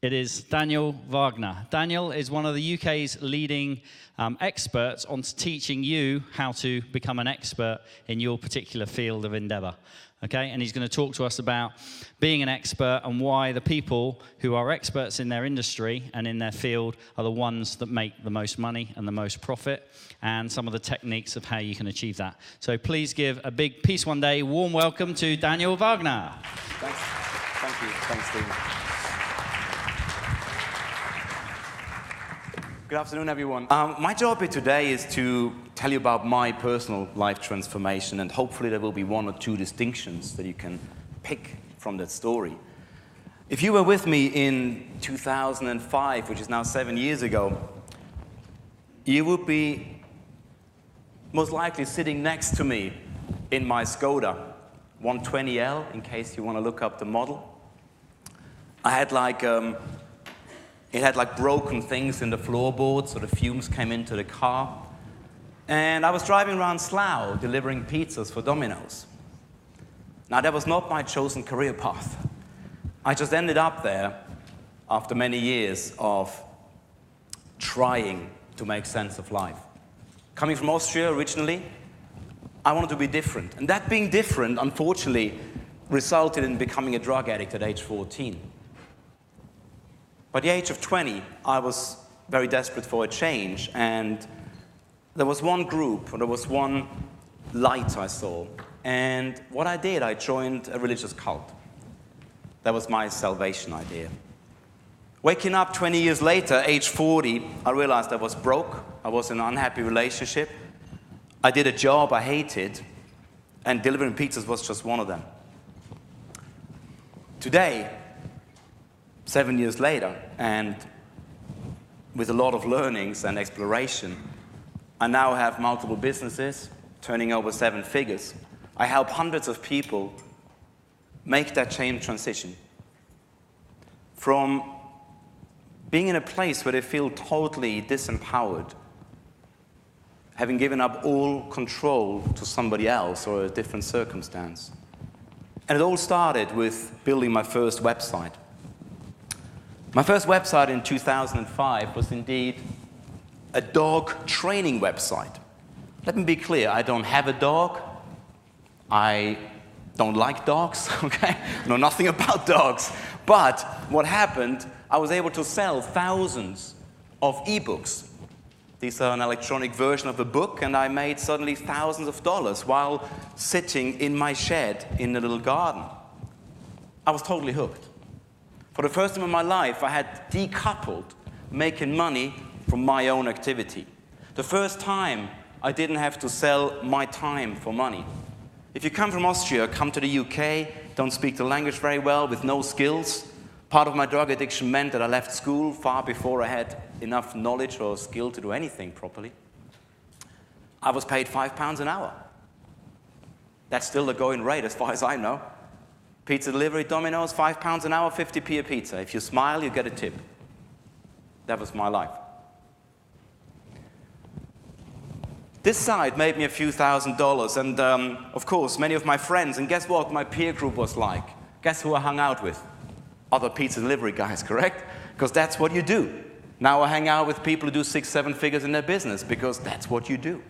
It is Daniel Wagner. Daniel is one of the UK's leading experts on teaching you how to become an expert in your particular field of endeavor. Okay, and he's going to talk to us about being an expert and why the people who are experts in their industry and in their field are the ones that make the most money and the most profit, and some of the techniques of how you can achieve that. So please give a big Peace One Day warm welcome to Daniel Wagner. Thanks. Thank you. Thanks, Steve. Good afternoon, everyone. My job here today is to tell you about my personal life transformation, and hopefully there will be one or two distinctions that you can pick from that story. If you were with me in 2005, which is now 7 years ago, you would be most likely sitting next to me in my Skoda 120L, in case you want to look up the model. I had it had broken things in the floorboards, so the fumes came into the car. And I was driving around Slough, delivering pizzas for Domino's. Now, that was not my chosen career path. I just ended up there after many years of trying to make sense of life. Coming from Austria originally, I wanted to be different. And that being different, unfortunately, resulted in becoming a drug addict at age 14. By the age of 20, I was very desperate for a change, and there was one group, or there was one light I saw, and what I did, I joined a religious cult. That was my salvation idea. Waking up 20 years later, age 40, I realized I was broke, I was in an unhappy relationship, I did a job I hated, and delivering pizzas was just one of them. Today, 7 years later, and with a lot of learnings and exploration, I now have multiple businesses, turning over 7 figures. I help hundreds of people make that change transition from being in a place where they feel totally disempowered, having given up all control to somebody else or a different circumstance. And it all started with building my first website. My first website in 2005 was indeed a dog training website. Let me be clear, I don't have a dog. I don't like dogs, okay? I know nothing about dogs. But what happened, I was able to sell thousands of ebooks. These are an electronic version of a book, and I made suddenly thousands of dollars while sitting in my shed in a little garden. I was totally hooked. For the first time in my life, I had decoupled making money from my own activity. The first time, I didn't have to sell my time for money. If you come from Austria, come to the UK, don't speak the language very well, with no skills, part of my drug addiction meant that I left school far before I had enough knowledge or skill to do anything properly. I was paid £5 an hour. That's still the going rate as far as I know. Pizza delivery, Domino's, £5 an hour, 50p a pizza. If you smile, you get a tip. That was my life. This site made me a few $1,000s, and of course, many of my friends, and guess what my peer group was like? Guess who I hung out with? Other pizza delivery guys, correct? Because that's what you do. Now I hang out with people who do 6, 7 figures in their business, because that's what you do.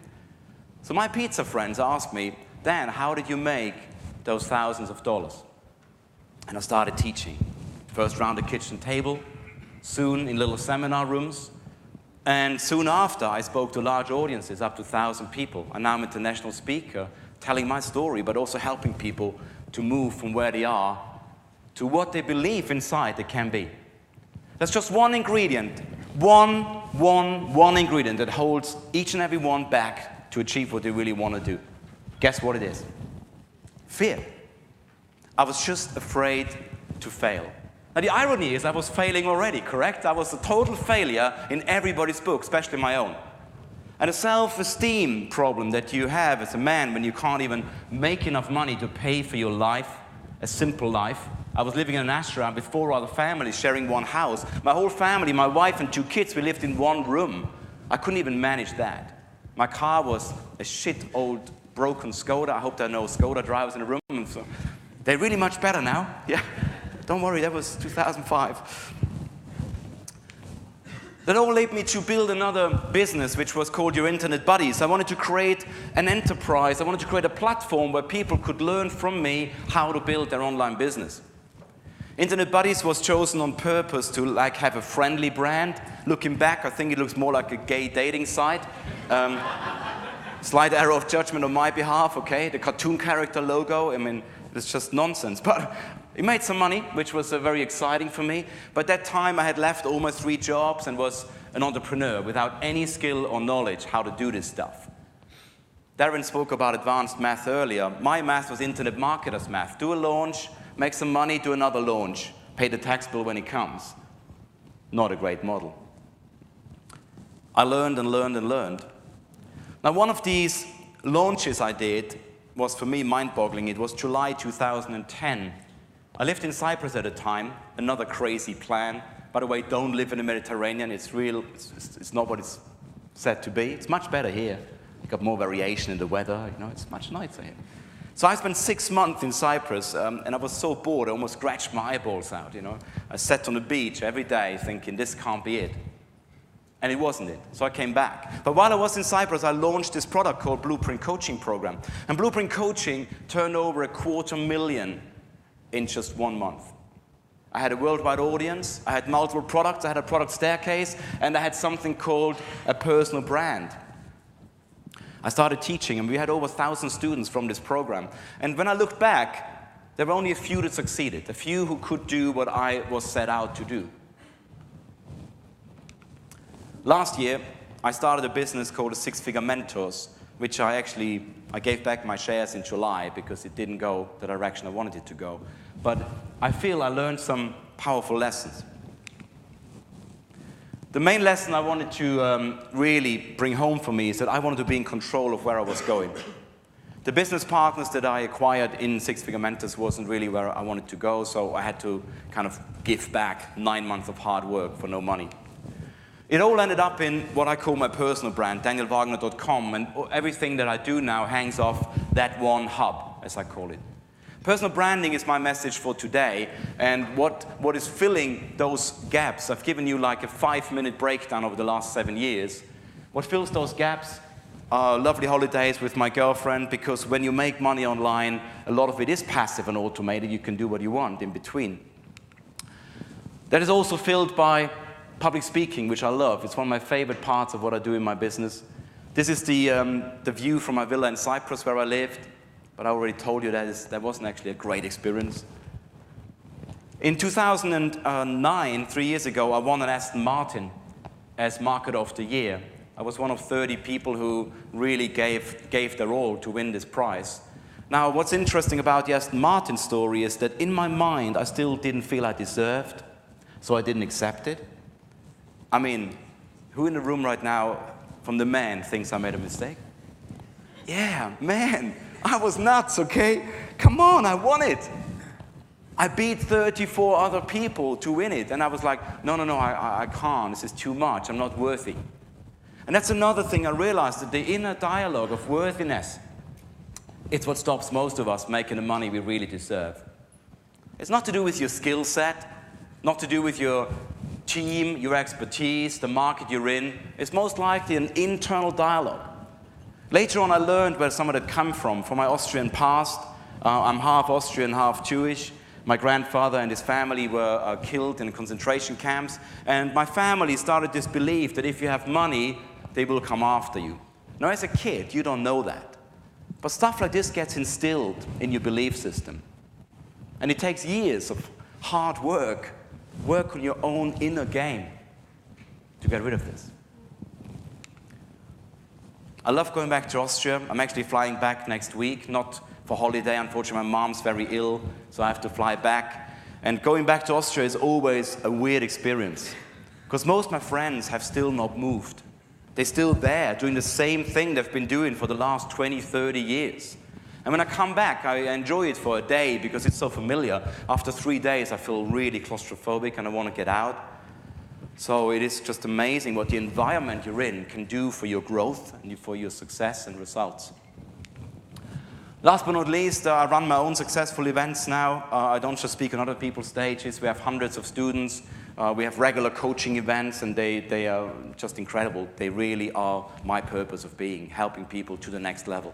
So my pizza friends asked me, Dan, how did you make those thousands of dollars? And I started teaching. First around the kitchen table, soon in little seminar rooms, and soon after I spoke to large audiences, up to 1,000 people. And now I'm an international speaker, telling my story, but also helping people to move from where they are to what they believe inside they can be. That's just one ingredient, one ingredient that holds each and every one back to achieve what they really want to do. Guess what it is? Fear. I was just afraid to fail. Now, the irony is I was failing already, correct? I was a total failure in everybody's book, especially my own. And a self-esteem problem that you have as a man when you can't even make enough money to pay for your life, a simple life. I was living in an ashram with 4 other families sharing one house. My whole family, my wife and 2 kids, we lived in one room. I couldn't even manage that. My car was a shit old broken Skoda. I hope there are no Skoda drivers in the room. So they're really much better now. Yeah, don't worry, that was 2005. That all led me to build another business, which was called Your Internet Buddies. I wanted to create an enterprise. I wanted to create a platform where people could learn from me how to build their online business. Internet Buddies was chosen on purpose to have a friendly brand. Looking back, I think it looks more like a gay dating site. Slight error of judgment on my behalf, okay? The cartoon character logo, I mean, it's just nonsense. But it made some money, which was very exciting for me. But at that time, I had left all my 3 jobs and was an entrepreneur without any skill or knowledge how to do this stuff. Darren spoke about advanced math earlier. My math was internet marketer's math. Do a launch, make some money, do another launch, pay the tax bill when it comes. Not a great model. I learned and learned and learned. Now, one of these launches I did was, for me, mind-boggling. It was July 2010. I lived in Cyprus at the time, another crazy plan. By the way, don't live in the Mediterranean. It's real. It's not what it's said to be. It's much better here. You got more variation in the weather. You know, it's much nicer here. So I spent 6 months in Cyprus, and I was so bored, I almost scratched my eyeballs out, you know. I sat on the beach every day thinking, this can't be it. And it wasn't it. So I came back. But while I was in Cyprus, I launched this product called Blueprint Coaching Program. And Blueprint Coaching turned over $250,000 in just 1 month. I had a worldwide audience, I had multiple products, I had a product staircase, and I had something called a personal brand. I started teaching, and we had over 1,000 students from this program. And when I looked back, there were only a few that succeeded, a few who could do what I was set out to do. Last year, I started a business called the 6-Figure Mentors, which I gave back my shares in July because it didn't go the direction I wanted it to go. But I feel I learned some powerful lessons. The main lesson I wanted to really bring home for me is that I wanted to be in control of where I was going. The business partners that I acquired in 6-Figure Mentors wasn't really where I wanted to go, so I had to kind of give back 9 months of hard work for no money. It all ended up in what I call my personal brand, danielwagner.com, and everything that I do now hangs off that one hub, as I call it. Personal branding is my message for today, and what is filling those gaps, I've given you like a 5-minute breakdown over the last 7 years. What fills those gaps are lovely holidays with my girlfriend, because when you make money online, a lot of it is passive and automated. You can do what you want in between. That is also filled by public speaking, which I love. It's one of my favorite parts of what I do in my business. This is the view from my villa in Cyprus where I lived. But I already told you that wasn't actually a great experience. In 2009, 3 years ago, I won an Aston Martin as Marketer of the Year. I was one of 30 people who really gave their all to win this prize. Now, what's interesting about the Aston Martin story is that in my mind, I still didn't feel I deserved, so I didn't accept it. I mean, who in the room right now, from the men, thinks I made a mistake? Yeah, man. I was nuts, okay? Come on, I won it. I beat 34 other people to win it. And I was like, no, I can't. This is too much. I'm not worthy. And that's another thing I realized, that the inner dialogue of worthiness, it's what stops most of us making the money we really deserve. It's not to do with your skill set, not to do with your team, your expertise, the market you're in. It's most likely an internal dialogue. Later on, I learned where some of that come from my Austrian past. I'm half Austrian, half Jewish. My grandfather and his family were killed in concentration camps. And my family started this belief that if you have money, they will come after you. Now, as a kid, you don't know that. But stuff like this gets instilled in your belief system. And it takes years of hard work on your own inner game to get rid of this. I love going back to Austria. I'm actually flying back next week, not for holiday. Unfortunately, my mom's very ill, so I have to fly back. And going back to Austria is always a weird experience, because most of my friends have still not moved. They're still there, doing the same thing they've been doing for the last 20, 30 years. And when I come back, I enjoy it for a day because it's so familiar. After 3 days, I feel really claustrophobic and I want to get out. So it is just amazing what the environment you're in can do for your growth and for your success and results. Last but not least, I run my own successful events now. I don't just speak on other people's stages. We have hundreds of students We have regular coaching events, and they are just incredible. They really are my purpose of being, helping people to the next level.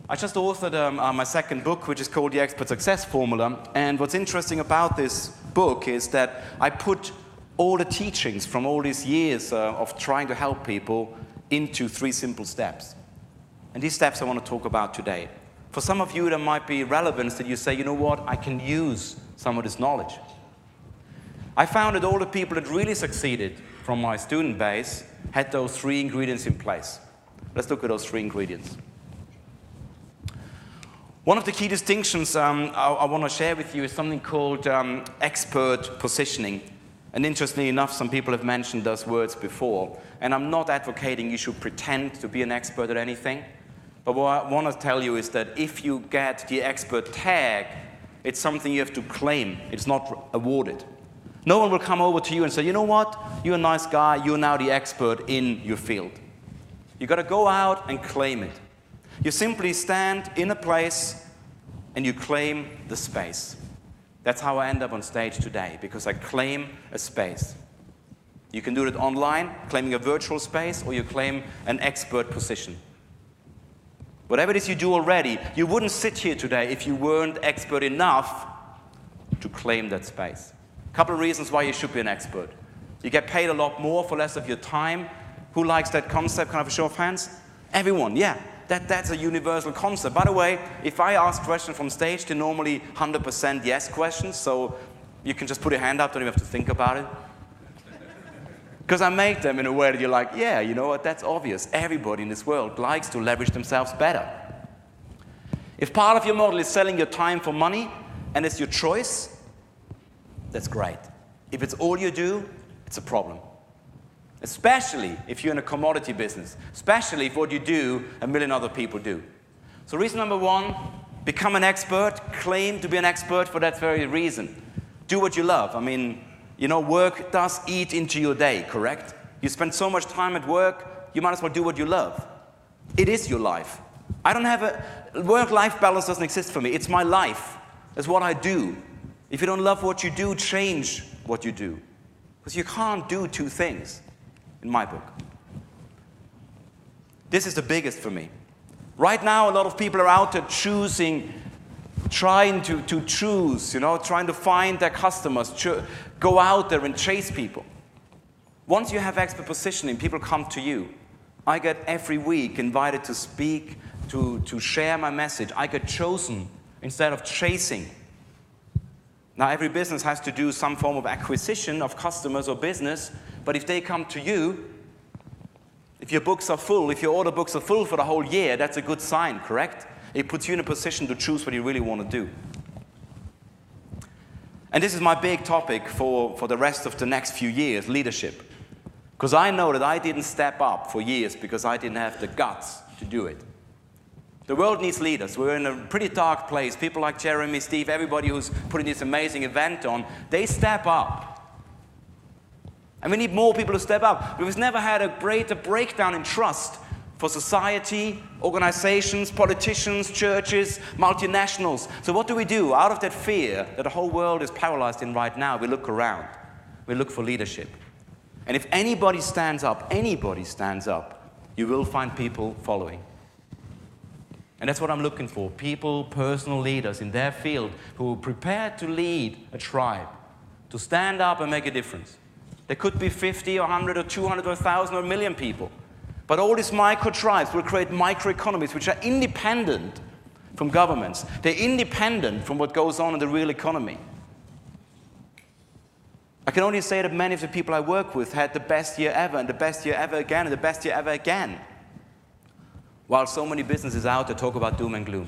I just authored my second book, which is called The Expert Success Formula. And what's interesting about this book is that I put all the teachings from all these years of trying to help people into 3 simple steps. And these steps I want to talk about today. For some of you, there might be relevance that you say, you know what, I can use some of this knowledge. I found that all the people that really succeeded from my student base had those 3 ingredients in place. Let's look at those 3 ingredients. One of the key distinctions I want to share with you is something called expert positioning. And interestingly enough, some people have mentioned those words before. And I'm not advocating you should pretend to be an expert at anything. But what I want to tell you is that if you get the expert tag, it's something you have to claim. It's not awarded. No one will come over to you and say, you know what? You're a nice guy. You're now the expert in your field. You've got to go out and claim it. You simply stand in a place and you claim the space. That's how I end up on stage today, because I claim a space. You can do it online, claiming a virtual space, or you claim an expert position. Whatever it is you do already, you wouldn't sit here today if you weren't expert enough to claim that space. A couple of reasons why you should be an expert. You get paid a lot more for less of your time. Who likes that concept? Can I have a show of hands? Everyone, yeah. That's a universal concept. By the way, if I ask questions from stage, they're normally 100% yes questions, so you can just put your hand up, don't even have to think about it. Because I make them in a way that you're like, yeah, you know what, that's obvious. Everybody in this world likes to leverage themselves better. If part of your model is selling your time for money, and it's your choice, that's great. If it's all you do, it's a problem. Especially if you're in a commodity business. Especially if what you do, 1 million other people do. So reason number 1, become an expert. Claim to be an expert for that very reason. Do what you love. I mean, you know, work does eat into your day, correct? You spend so much time at work, you might as well do what you love. It is your life. I don't have a work-life balance doesn't exist for me. It's my life. It's what I do. If you don't love what you do, change what you do. Because you can't do 2 things. In my book. This is the biggest for me. Right now, a lot of people are out there trying to choose, you know, trying to find their customers, go out there and chase people. Once you have expert positioning, people come to you. I get every week invited to speak, to share my message. I get chosen instead of chasing. Now, every business has to do some form of acquisition of customers or business, but if they come to you, if your books are full, if your order books are full for the whole year, that's a good sign, correct? It puts you in a position to choose what you really want to do. And this is my big topic for the rest of the next few years, leadership. Because I know that I didn't step up for years because I didn't have the guts to do it. The world needs leaders. We're in a pretty dark place. People like Jeremy, Steve, everybody who's putting this amazing event on, they step up. And we need more people to step up. We've never had a greater breakdown in trust for society, organizations, politicians, churches, multinationals. So what do we do? Out of that fear that the whole world is paralyzed in right now, we look around. We look for leadership. And if anybody stands up, you will find people following. And that's what I'm looking for. People, personal leaders in their field who are prepared to lead a tribe, to stand up and make a difference. There could be 50 or 100 or 200 or 1,000 or 1 million people. But all these micro-tribes will create micro-economies which are independent from governments. They're independent from what goes on in the real economy. I can only say that many of the people I work with had the best year ever, and the best year ever again, and the best year ever again. While so many businesses out there talk about doom and gloom.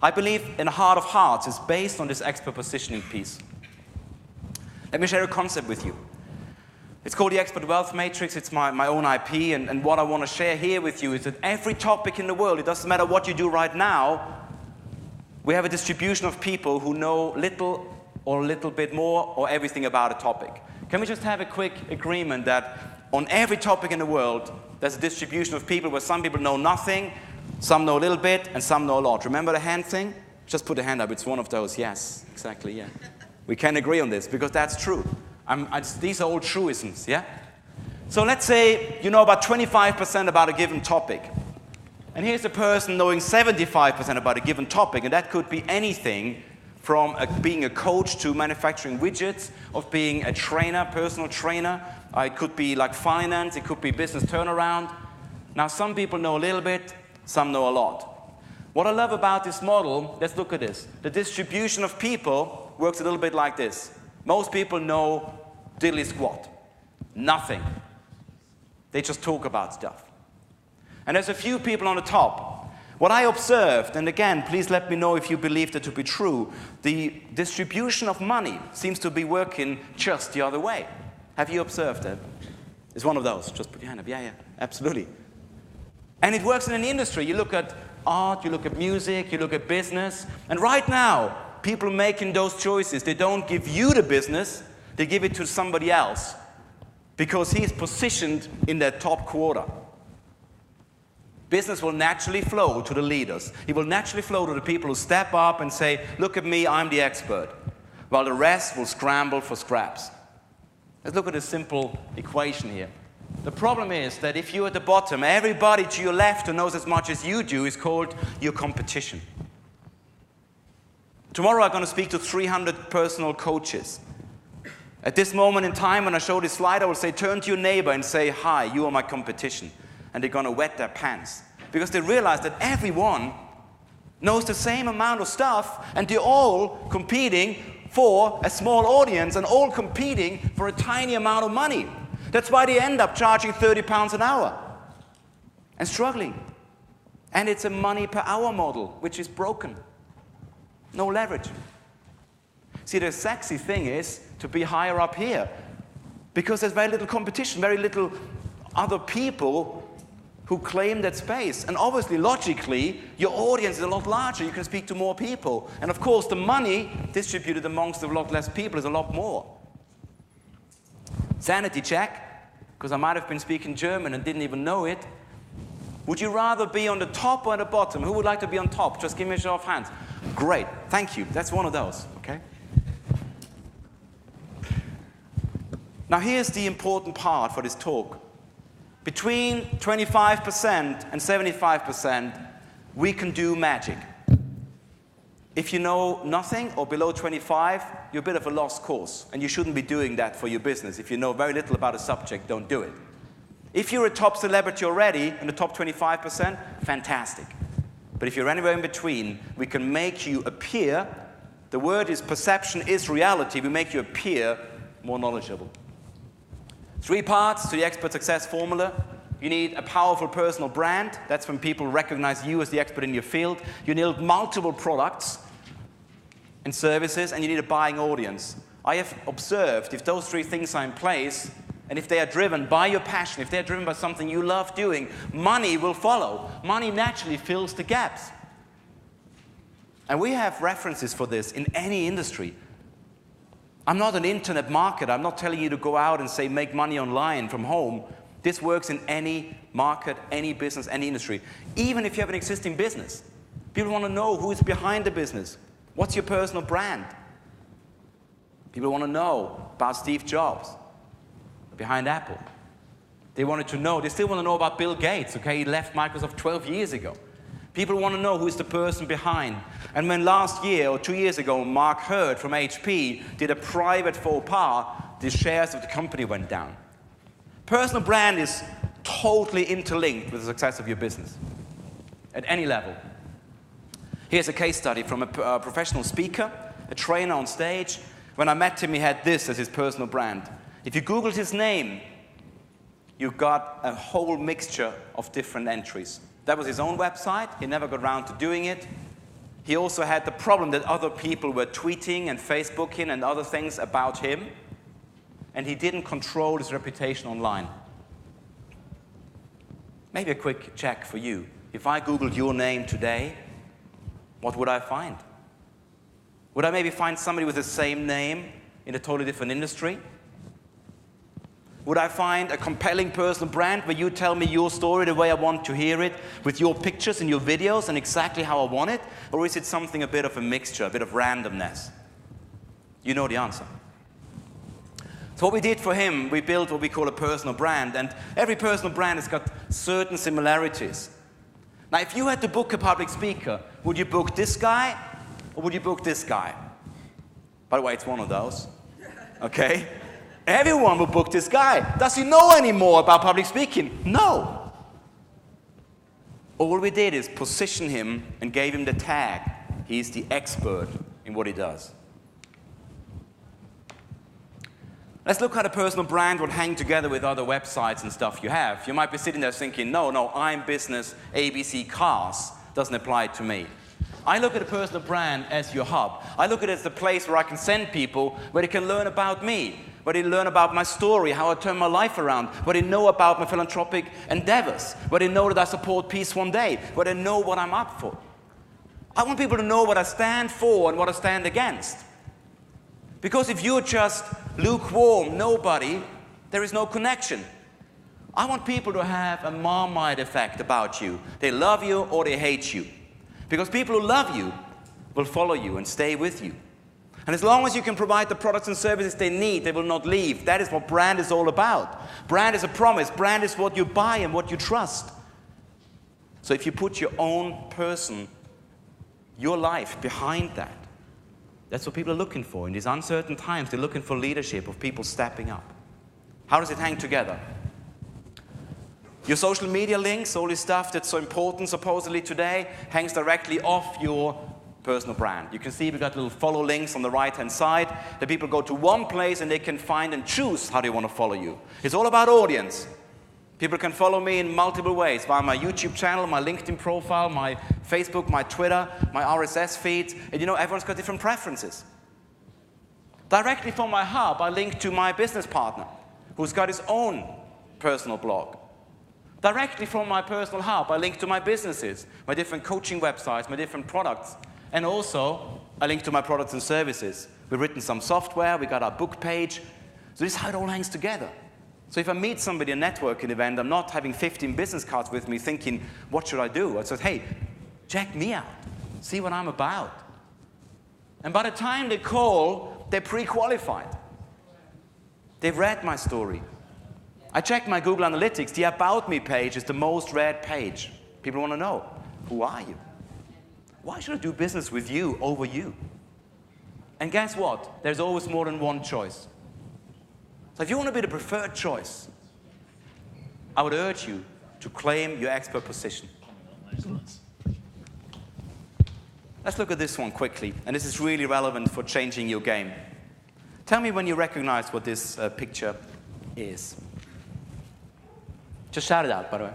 I believe in the heart of hearts is based on this expert positioning piece. Let me share a concept with you. It's called the Expert Wealth Matrix. It's my own IP, and what I want to share here with you is that every topic in the world, it doesn't matter what you do right now, we have a distribution of people who know little or a little bit more or everything about a topic. Can we just have a quick agreement that on every topic in the world, there's a distribution of people where some people know nothing, some know a little bit, and some know a lot. Remember the hand thing? Just put a hand up. It's one of those. Yes, exactly, yeah. We can agree on this because that's true. These are all truisms, yeah? So let's say you know about 25% about a given topic. And here's a person knowing 75% about a given topic, and that could be anything from being a coach to manufacturing widgets, of being a trainer, personal trainer. It could be like finance, it could be business turnaround. Now, some people know a little bit, some know a lot. What I love about this model, let's look at this. The distribution of people works a little bit like this. Most people know diddly squat, nothing. They just talk about stuff. And there's a few people on the top. What I observed, and again, please let me know if you believe that to be true, the distribution of money seems to be working just the other way. Have you observed that? It's one of those. Just put your hand up. Yeah, absolutely. And it works in an industry. You look at art, you look at music, you look at business. And right now, people making those choices, they don't give you the business, they give it to somebody else because he's positioned in that top quarter. Business will naturally flow to the leaders. It will naturally flow to the people who step up and say, look at me, I'm the expert, while the rest will scramble for scraps. Let's look at a simple equation here. The problem is that if you're at the bottom, everybody to your left who knows as much as you do is called your competition. Tomorrow I'm going to speak to 300 personal coaches. At this moment in time, when I show this slide, I will say, turn to your neighbor and say, hi, you are my competition. And they're going to wet their pants because they realize that everyone knows the same amount of stuff and they're all competing for a small audience and all competing for a tiny amount of money. That's why they end up charging £30 an hour and struggling. And it's a money per hour model, which is broken. No leverage. See, the sexy thing is to be higher up here because there's very little competition, very little other people who claim that space. And obviously, logically, your audience is a lot larger. You can speak to more people. And of course, the money distributed amongst a lot less people is a lot more. Sanity check, because I might have been speaking German and didn't even know it. Would you rather be on the top or at the bottom? Who would like to be on top? Just give me a show of hands. Great, thank you. That's one of those, okay? Now here's the important part for this talk. Between 25% and 75%, we can do magic. If you know nothing or below 25, you're a bit of a lost cause, and you shouldn't be doing that for your business. If you know very little about a subject, don't do it. If you're a top celebrity already in the top 25%, fantastic. But if you're anywhere in between, we can make you appear, the word is perception is reality, we make you appear more knowledgeable. 3 parts to the expert success formula. You need a powerful personal brand. That's when people recognize you as the expert in your field. You need multiple products and services, and you need a buying audience. I have observed if those 3 things are in place, and if they are driven by your passion, if they're driven by something you love doing, money will follow. Money naturally fills the gaps. And we have references for this in any industry. I'm not an internet marketer. I'm not telling you to go out and say make money online from home. This works in any market, any business, any industry. Even if you have an existing business. People want to know who is behind the business. What's your personal brand? People want to know about Steve Jobs, behind Apple. They wanted to know, they still want to know about Bill Gates, okay? He left Microsoft 12 years ago. People want to know who is the person behind. And when last year or 2 years ago, Mark Hurd from HP did a private faux pas, the shares of the company went down. Personal brand is totally interlinked with the success of your business at any level. Here's a case study from a professional speaker, a trainer on stage. When I met him, he had this as his personal brand. If you Googled his name, you got a whole mixture of different entries. That was his own website. He never got around to doing it. He also had the problem that other people were tweeting and Facebooking and other things about him, and he didn't control his reputation online. Maybe a quick check for you. If I Googled your name today, what would I find? Would I maybe find somebody with the same name in a totally different industry? Would I find a compelling personal brand where you tell me your story the way I want to hear it, with your pictures and your videos and exactly how I want it? Or is it something a bit of a mixture, a bit of randomness? You know the answer. So what we did for him, we built what we call a personal brand, and every personal brand has got certain similarities. Now, if you had to book a public speaker, would you book this guy or would you book this guy? By the way, it's one of those. Okay? Everyone would book this guy. Does he know any more about public speaking? No. All we did is position him and gave him the tag. He's the expert in what he does. Let's look how the personal brand will hang together with other websites and stuff you have. You might be sitting there thinking, no, I'm business ABC cars. Doesn't apply to me. I look at a personal brand as your hub. I look at it as the place where I can send people where they can learn about me, where they learn about my story, how I turn my life around, where they know about my philanthropic endeavors, where they know that I support peace one day, where they know what I'm up for. I want people to know what I stand for and what I stand against. Because if you're just lukewarm, nobody, there is no connection. I want people to have a Marmite effect about you. They love you or they hate you. Because people who love you will follow you and stay with you. And as long as you can provide the products and services they need, they will not leave. That is what brand is all about. Brand is a promise. Brand is what you buy and what you trust. So if you put your own person, your life behind that, that's what people are looking for. In these uncertain times, they're looking for leadership, of people stepping up. How does it hang together? Your social media links, all this stuff that's so important supposedly today, hangs directly off your personal brand. You can see we've got little follow links on the right-hand side that people go to one place and they can find and choose how they want to follow you. It's all about audience. People can follow me in multiple ways, via my YouTube channel, my LinkedIn profile, my Facebook, my Twitter, my RSS feeds. And you know, everyone's got different preferences. Directly from my hub, I link to my business partner, who's got his own personal blog. Directly from my personal hub, I link to my businesses, my different coaching websites, my different products. And also, I link to my products and services. We've written some software, we got our book page. So this is how it all hangs together. So if I meet somebody at a networking event, I'm not having 15 business cards with me thinking, what should I do? I said, hey, check me out. See what I'm about. And by the time they call, they're pre-qualified. They've read my story. I checked my Google Analytics. The About Me page is the most read page. People want to know, who are you? Why should I do business with you over you? And guess what? There's always more than one choice. So if you want to be the preferred choice, I would urge you to claim your expert position. Let's look at this one quickly. And this is really relevant for changing your game. Tell me when you recognize what this picture is. Just shout it out, by the way.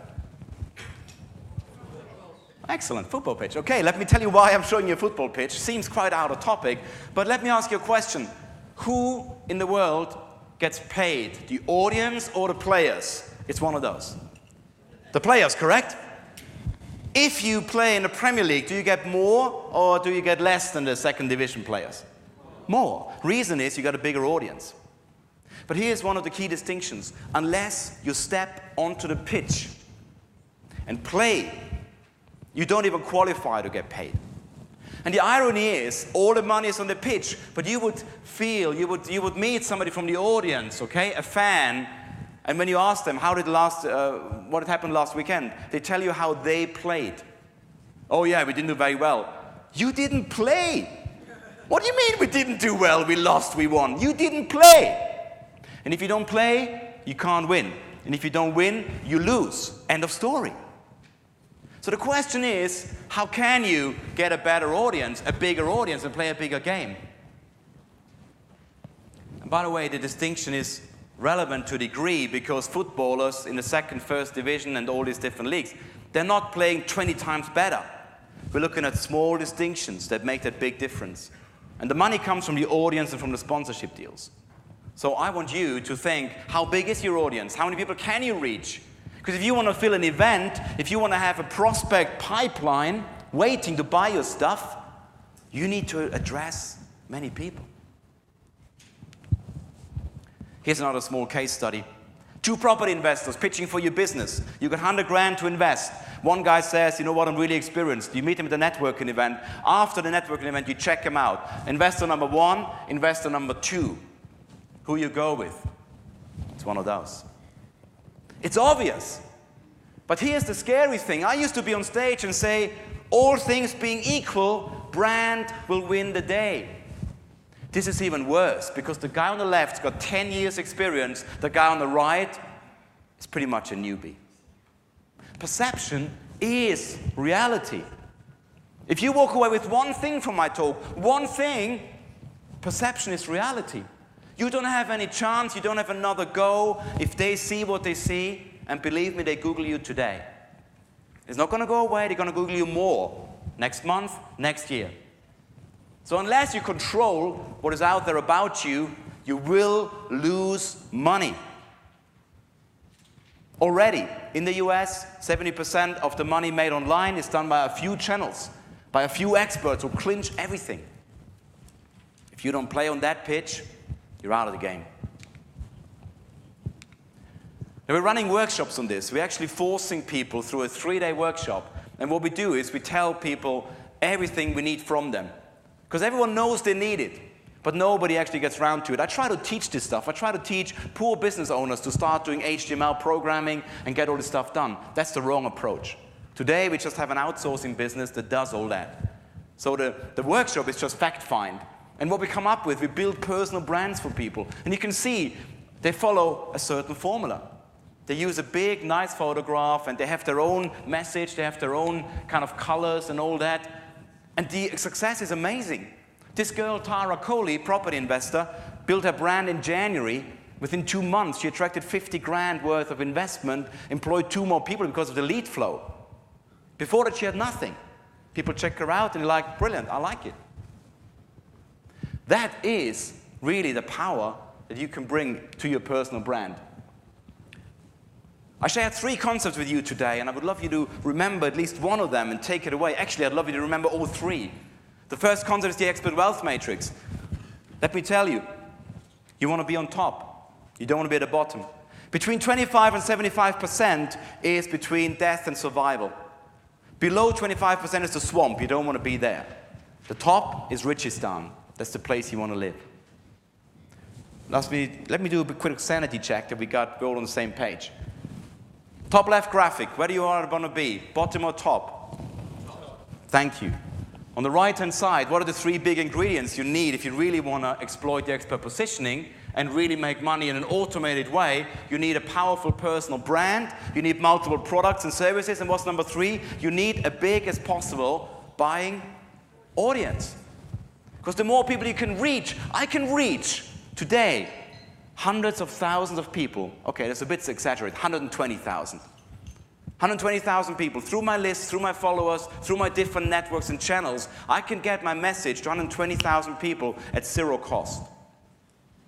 Excellent, football pitch. Okay, let me tell you why I'm showing you a football pitch. Seems quite out of topic, but let me ask you a question. Who in the world gets paid? The audience or the players? It's one of those. The players, correct? If you play in the Premier League, do you get more or do you get less than the second division players? More. Reason is you got a bigger audience. But here's one of the key distinctions. Unless you step onto the pitch and play, you don't even qualify to get paid. And the irony is, all the money is on the pitch, but you would feel, you would meet somebody from the audience, okay, a fan, and when you ask them, what had happened last weekend, they tell you how they played. Oh yeah, we didn't do very well. You didn't play. What do you mean we didn't do well? We lost, we won. You didn't play. And if you don't play, you can't win. And if you don't win, you lose. End of story. So the question is, how can you get a better audience, a bigger audience, and play a bigger game? And by the way, the distinction is relevant to a degree because footballers in the second, first division and all these different leagues, they're not playing 20 times better. We're looking at small distinctions that make that big difference. And the money comes from the audience and from the sponsorship deals. So I want you to think, how big is your audience? How many people can you reach? Because if you want to fill an event, if you want to have a prospect pipeline waiting to buy your stuff, you need to address many people. Here's another small case study. Two property investors pitching for your business. You got 100 grand to invest. One guy says, you know what, I'm really experienced. You meet him at a networking event. After the networking event, you check him out. Investor number 1, investor number 2. Who you go with? It's one of those. It's obvious. But here's the scary thing. I used to be on stage and say, all things being equal, brand will win the day. This is even worse, because the guy on the left's got 10 years experience. The guy on the right is pretty much a newbie. Perception is reality. If you walk away with one thing from my talk, one thing, perception is reality. You don't have any chance, you don't have another go if they see what they see, and believe me, they Google you today. It's not going to go away, they're going to Google you more next month, next year. So unless you control what is out there about you, you will lose money. Already, in the US, 70% of the money made online is done by a few channels, by a few experts who clinch everything. If you don't play on that pitch, you're out of the game. Now, we're running workshops on this. We're actually forcing people through a 3-day workshop. And what we do is we tell people everything we need from them. Because everyone knows they need it, but nobody actually gets around to it. I try to teach this stuff. I try to teach poor business owners to start doing HTML programming and get all this stuff done. That's the wrong approach. Today, we just have an outsourcing business that does all that. So the workshop is just fact-find. And what we come up with, we build personal brands for people. And you can see they follow a certain formula. They use a big, nice photograph, and they have their own message, they have their own kind of colors and all that. And the success is amazing. This girl, Tara Coley, property investor, built her brand in January. Within 2 months, she attracted 50 grand worth of investment, employed 2 more people because of the lead flow. Before that, she had nothing. People check her out and they're like, brilliant, I like it. That is really the power that you can bring to your personal brand. I shared 3 concepts with you today, and I would love you to remember at least one of them and take it away. Actually, I'd love you to remember all 3. The first concept is the expert wealth matrix. Let me tell you, you want to be on top. You don't want to be at the bottom. Between 25 and 75% is between death and survival. Below 25% is the swamp. You don't want to be there. The top is Richistan. That's the place you want to live. Let me do a quick sanity check that we're all on the same page. Top left graphic, where do you want to be? Bottom or top? Thank you. On the right-hand side, what are the 3 big ingredients you need if you really want to exploit the expert positioning and really make money in an automated way? You need a powerful personal brand, you need multiple products and services, and what's number 3? You need a big as possible buying audience. Because the more people you can reach, I can reach today hundreds of thousands of people. Okay, that's a bit exaggerated, 120,000. 120,000 people through my list, through my followers, through my different networks and channels. I can get my message to 120,000 people at 0 cost.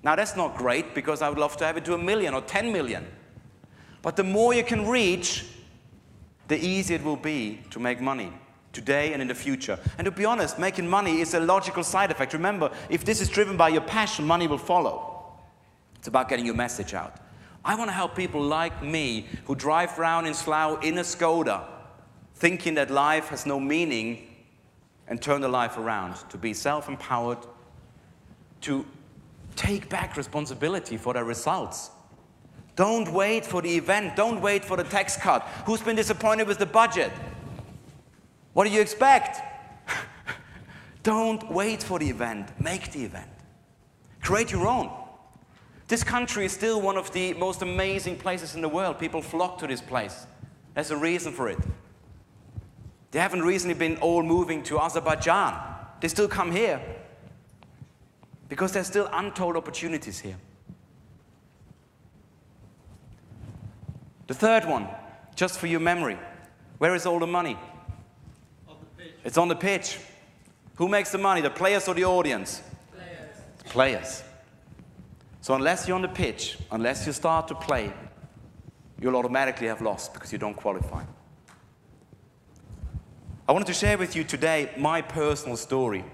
Now, that's not great, because I would love to have it to 1 million or 10 million. But the more you can reach, the easier it will be to make money today and in the future. And to be honest, making money is a logical side effect. Remember, if this is driven by your passion, money will follow. It's about getting your message out. I want to help people like me who drive around in Slough in a Skoda thinking that life has no meaning, and turn their life around to be self-empowered, to take back responsibility for their results. Don't wait for the event. Don't wait for the tax cut. Who's been disappointed with the budget? What do you expect? Don't wait for the event. Make the event. Create your own. This country is still one of the most amazing places in the world. People flock to this place. There's a reason for it. They haven't recently been all moving to Azerbaijan. They still come here because there's still untold opportunities here. The third one, just for your memory. Where is all the money? On the pitch. It's on the pitch. Who makes the money, the players or the audience? Players. The players. So unless you're on the pitch, unless you start to play, you'll automatically have lost because you don't qualify. I wanted to share with you today my personal story.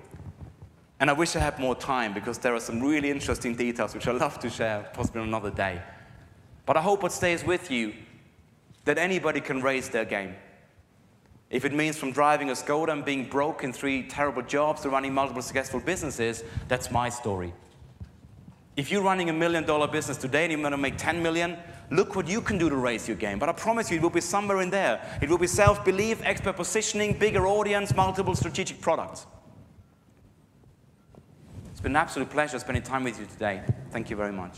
And I wish I had more time because there are some really interesting details which I'd love to share, possibly on another day. But I hope what stays with you, that anybody can raise their game. If it means from driving a Skoda and being broke in 3 terrible jobs to running multiple successful businesses, that's my story. If you're running $1 million business today and you're going to make 10 million, look what you can do to raise your game. But I promise you, it will be somewhere in there. It will be self-belief, expert positioning, bigger audience, multiple strategic products. It's been an absolute pleasure spending time with you today. Thank you very much.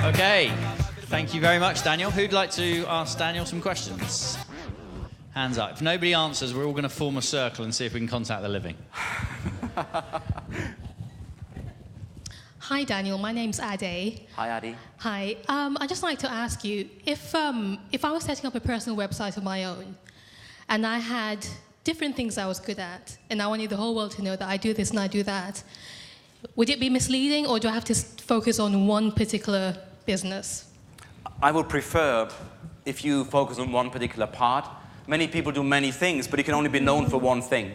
Okay, thank you very much, Daniel. Who'd like to ask Daniel some questions? Hands up. If nobody answers, we're all going to form a circle and see if we can contact the living. Hi, Daniel. My name's Ade. Hi, Adi. Hi. I'd just like to ask you, if I was setting up a personal website of my own, and I had different things I was good at, and I wanted the whole world to know that I do this and I do that, would it be misleading, or do I have to focus on one particular business? I would prefer if you focus on one particular part. Many people do many things, but you can only be known for one thing.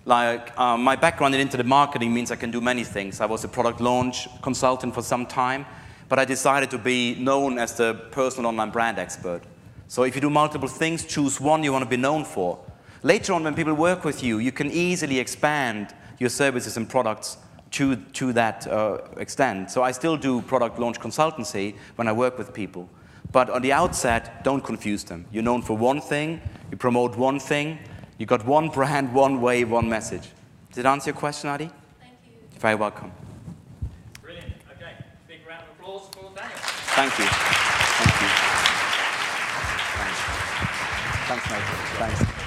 Like, my background in internet marketing means I can do many things. I was a product launch consultant for some time, but I decided to be known as the personal online brand expert. So if you do multiple things, choose one you want to be known for. Later on, when people work with you, you can easily expand your services and products to that extent. So I still do product launch consultancy when I work with people. But on the outset, don't confuse them. You're known for one thing, you promote one thing, you got one brand, one way, one message. Did it answer your question, Adi? Thank you. You're very welcome. Brilliant. Okay, big round of applause for Daniel. Thank you. Thank you. Thanks. Thanks, mate. Thanks.